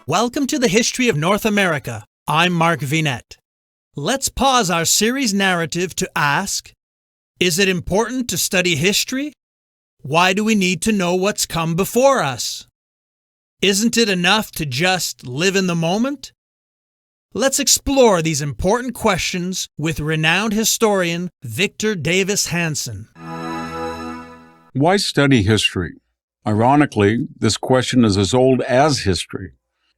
Welcome to the History of North America. I'm Mark Vinette. Let's pause our series narrative to ask, is it important to study history? Why do we need to know what's come before us? Isn't it enough to just live in the moment? Let's explore these important questions with renowned historian Victor Davis Hanson. Why study history? Ironically, this question is as old as history.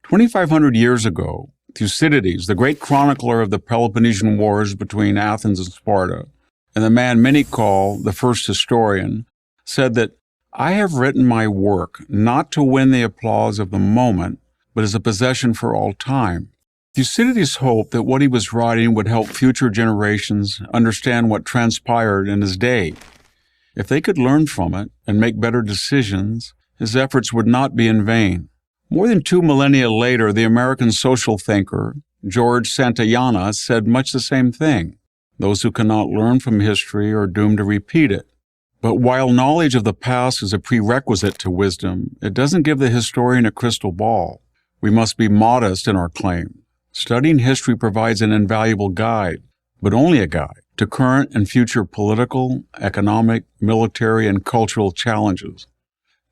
2,500 years ago, Thucydides, the great chronicler of the Peloponnesian Wars between Athens and Sparta, and the man many call the first historian, said that, "I have written my work not to win the applause of the moment, but as a possession for all time." Thucydides hoped that what he was writing would help future generations understand what transpired in his day. If they could learn from it and make better decisions, his efforts would not be in vain. More than 2 millennia later, the American social thinker, George Santayana, said much the same thing. Those who cannot learn from history are doomed to repeat it. But while knowledge of the past is a prerequisite to wisdom, it doesn't give the historian a crystal ball. We must be modest in our claim. Studying history provides an invaluable guide, but only a guide, to current and future political, economic, military, and cultural challenges.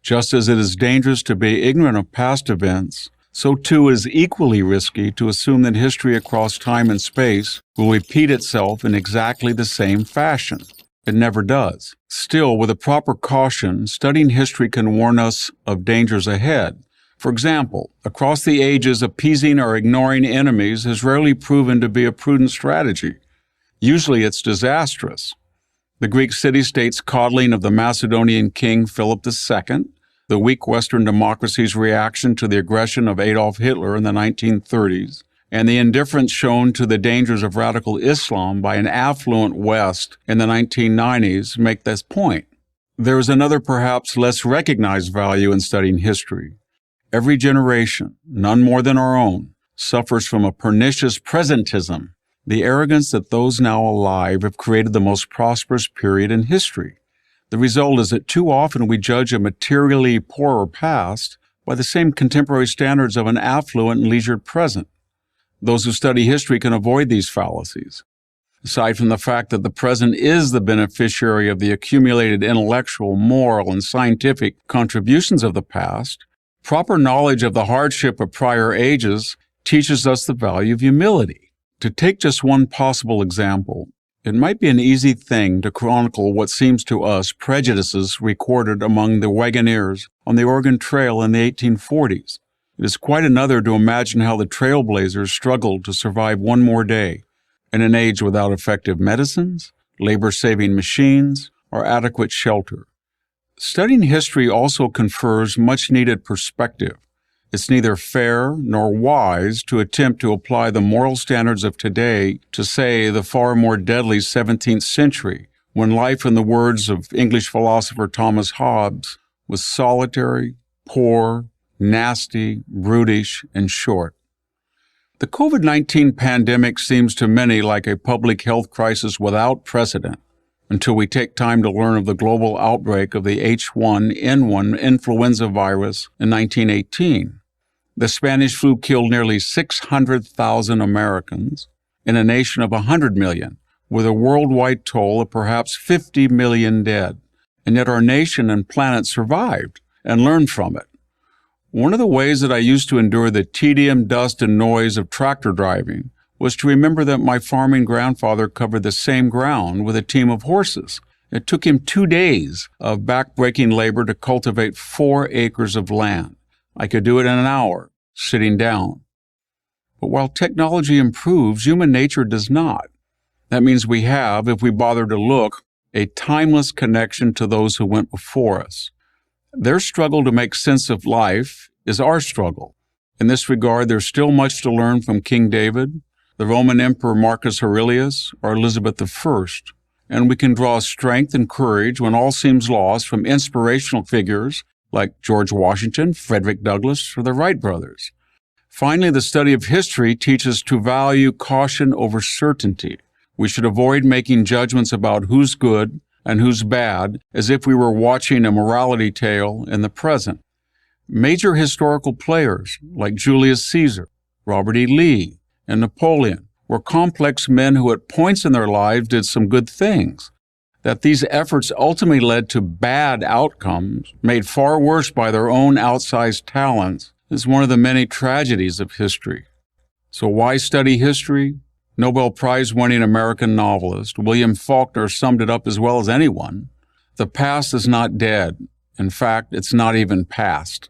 Just as it is dangerous to be ignorant of past events, so too is equally risky to assume that history across time and space will repeat itself in exactly the same fashion. It never does. Still, with a proper caution, studying history can warn us of dangers ahead. For example, across the ages, appeasing or ignoring enemies has rarely proven to be a prudent strategy. Usually it's disastrous. The Greek city-state's coddling of the Macedonian king Philip II, the weak Western democracy's reaction to the aggression of Adolf Hitler in the 1930s, and the indifference shown to the dangers of radical Islam by an affluent West in the 1990s make this point. There is another perhaps less recognized value in studying history. Every generation, none more than our own, suffers from a pernicious presentism, the arrogance that those now alive have created the most prosperous period in history. The result is that too often we judge a materially poorer past by the same contemporary standards of an affluent and leisured present. Those who study history can avoid these fallacies. Aside from the fact that the present is the beneficiary of the accumulated intellectual, moral, and scientific contributions of the past, proper knowledge of the hardship of prior ages teaches us the value of humility. To take just one possible example, it might be an easy thing to chronicle what seems to us prejudices recorded among the Wagoneers on the Oregon Trail in the 1840s. It is quite another to imagine how the trailblazers struggled to survive one more day in an age without effective medicines, labor-saving machines, or adequate shelter. Studying history also confers much-needed perspective. It's neither fair nor wise to attempt to apply the moral standards of today to, say, the far more deadly 17th century, when life, in the words of English philosopher Thomas Hobbes, was solitary, poor, nasty, brutish, and short. The COVID-19 pandemic seems to many like a public health crisis without precedent, until we take time to learn of the global outbreak of the H1N1 influenza virus in 1918. The Spanish flu killed nearly 600,000 Americans in a nation of 100 million, with a worldwide toll of perhaps 50 million dead. And yet our nation and planet survived and learned from it. One of the ways that I used to endure the tedium, dust, and noise of tractor driving was to remember that my farming grandfather covered the same ground with a team of horses. It took him 2 days of back-breaking labor to cultivate 4 acres of land. I could do it in an hour, sitting down. But while technology improves, human nature does not. That means we have, if we bother to look, a timeless connection to those who went before us. Their struggle to make sense of life is our struggle. In this regard, there's still much to learn from King David, the Roman Emperor Marcus Aurelius, or Elizabeth I, and we can draw strength and courage when all seems lost from inspirational figures like George Washington, Frederick Douglass, or the Wright brothers. Finally, the study of history teaches to value caution over certainty. We should avoid making judgments about who's good and who's bad as if we were watching a morality tale in the present. Major historical players like Julius Caesar, Robert E. Lee, and Napoleon were complex men who at points in their lives did some good things. That these efforts ultimately led to bad outcomes, made far worse by their own outsized talents, is one of the many tragedies of history. So why study history? Nobel Prize-winning American novelist William Faulkner summed it up as well as anyone. The past is not dead. In fact, it's not even past.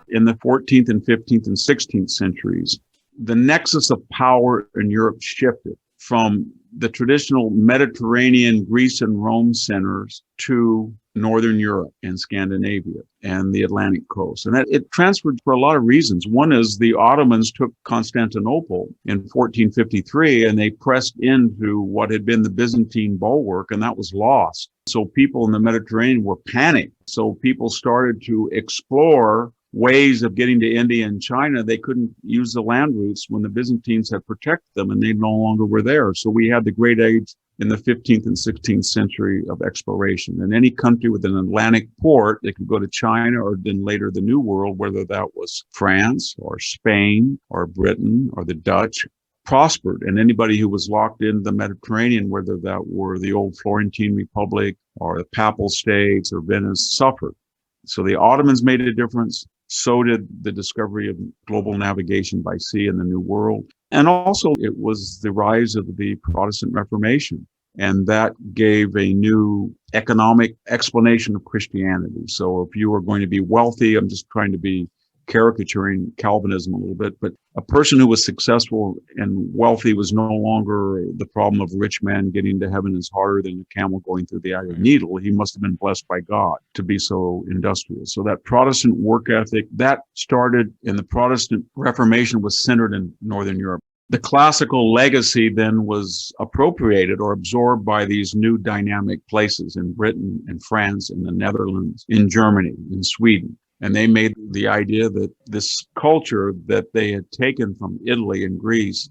In the 14th and 15th and 16th centuries, the nexus of power in Europe shifted from the traditional Mediterranean, Greece and Rome centers to Northern Europe and Scandinavia and the Atlantic coast. And it transferred for a lot of reasons. One is the Ottomans took Constantinople in 1453 and they pressed into what had been the Byzantine bulwark, and that was lost. So people in the Mediterranean were panicked. So people started to explore ways of getting to India and China. They couldn't use the land routes when the Byzantines had protected them and they no longer were there. So we had the Great Age in the 15th and 16th century of exploration. And any country with an Atlantic port, they could go to China or then later the New World, whether that was France or Spain or Britain or the Dutch, prospered. And anybody who was locked into the Mediterranean, whether that were the old Florentine Republic or the Papal States or Venice, suffered. So the Ottomans made a difference. So did the discovery of global navigation by sea in the New World. And also it was the rise of the Protestant Reformation. And that gave a new economic explanation of Christianity. So if you were going to be wealthy, I'm just trying to be caricaturing Calvinism a little bit, but a person who was successful and wealthy was no longer the problem of a rich man getting to heaven is harder than a camel going through the eye of a needle. He must have been blessed by God to be so industrious. So that Protestant work ethic, that started in the Protestant Reformation, was centered in Northern Europe. The classical legacy then was appropriated or absorbed by these new dynamic places in Britain, in France, in the Netherlands, in Germany, in Sweden. And they made the idea that this culture that they had taken from Italy and Greece,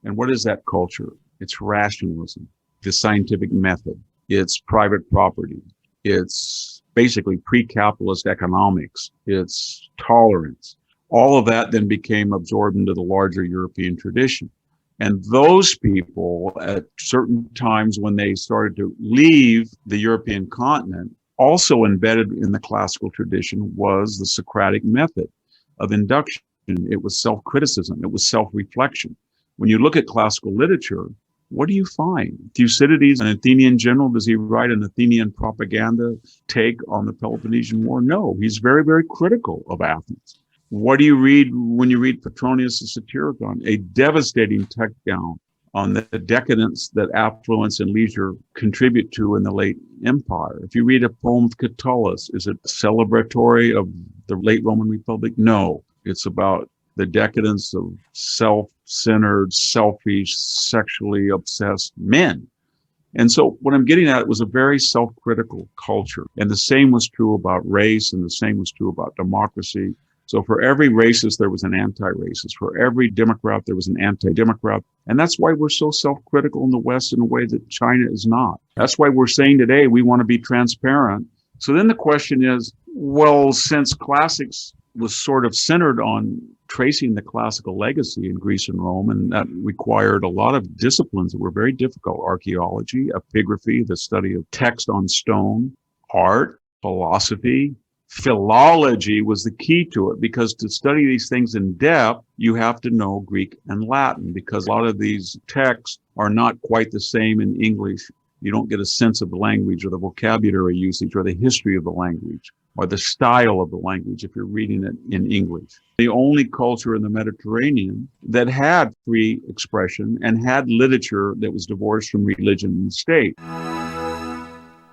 and what is that culture? It's rationalism, the scientific method. It's private property. It's basically pre-capitalist economics. It's tolerance. All of that then became absorbed into the larger European tradition. And those people, at certain times when they started to leave the European continent, also embedded in the classical tradition was the Socratic method of induction. It was self-criticism. It was self-reflection. When you look at classical literature, what do you find? Thucydides, an Athenian general, does he write an Athenian propaganda take on the Peloponnesian War? No, he's very, very critical of Athens. What do you read when you read Petronius the Satyricon? A devastating takedown on the decadence that affluence and leisure contribute to in the late empire. If you read a poem of Catullus, is it celebratory of the late Roman Republic? No, it's about the decadence of self-centered, selfish, sexually obsessed men. And so what I'm getting at was a very self-critical culture. And the same was true about race, and the same was true about democracy. So for every racist, there was an anti-racist. For every Democrat, there was an anti-Democrat. And that's why we're so self-critical in the West in a way that China is not. That's why we're saying today we want to be transparent. So then the question is, well, since classics was sort of centered on tracing the classical legacy in Greece and Rome, and that required a lot of disciplines that were very difficult: archaeology, epigraphy, the study of text on stone, art, philosophy. Philology was the key to it, because to study these things in depth, you have to know Greek and Latin, because a lot of these texts are not quite the same in English. You don't get a sense of the language or the vocabulary usage or the history of the language or the style of the language if you're reading it in English. The only culture in the Mediterranean that had free expression and had literature that was divorced from religion and state.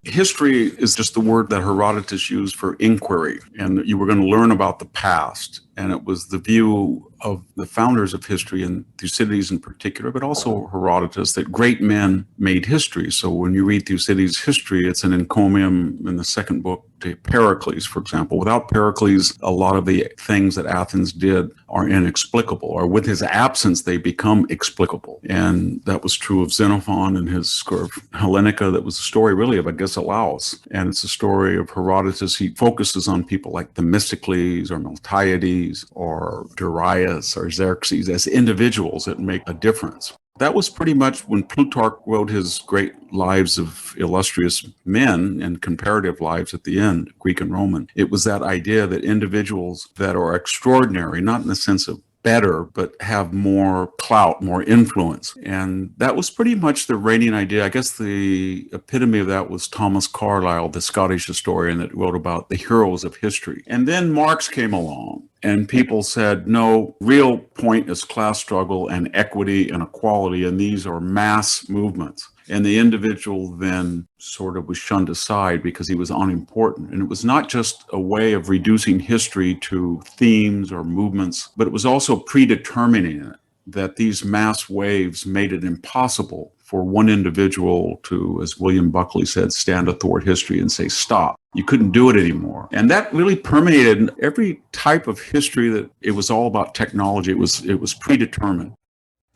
History is just the word that Herodotus used for inquiry, and you were going to learn about the past. And it was the view of the founders of history, and Thucydides in particular, but also Herodotus, that great men made history. So when you read Thucydides' history, it's an encomium in the second book to Pericles, for example. Without Pericles, a lot of the things that Athens did are inexplicable, or with his absence, they become explicable. And that was true of Xenophon and his sort of Hellenica. That was a story really of Agesilaus. And it's a story of Herodotus. He focuses on people like Themistocles or Miltiades or Darius or Xerxes as individuals that make a difference. That was pretty much when Plutarch wrote his great lives of illustrious men and comparative lives at the end, Greek and Roman. It was that idea that individuals that are extraordinary, not in the sense of better, but have more clout, more influence. And that was pretty much the reigning idea. I guess the epitome of that was Thomas Carlyle, the Scottish historian that wrote about the heroes of history. And then Marx came along. And people said, no, real point is class struggle and equity and equality, and these are mass movements. And the individual then sort of was shunned aside because he was unimportant. And it was not just a way of reducing history to themes or movements, but it was also predetermining it, that these mass waves made it impossible for one individual to, as William Buckley said, stand athwart history and say, stop. You couldn't do it anymore. And that really permeated every type of history. That it was all about technology. It was predetermined.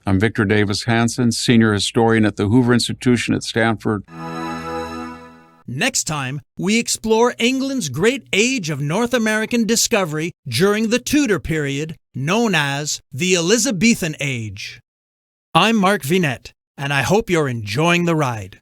I'm Victor Davis Hanson, senior historian at the Hoover Institution at Stanford. Next time, we explore England's great age of North American discovery during the Tudor period, known as the Elizabethan Age. I'm Mark Vinette, and I hope you're enjoying the ride.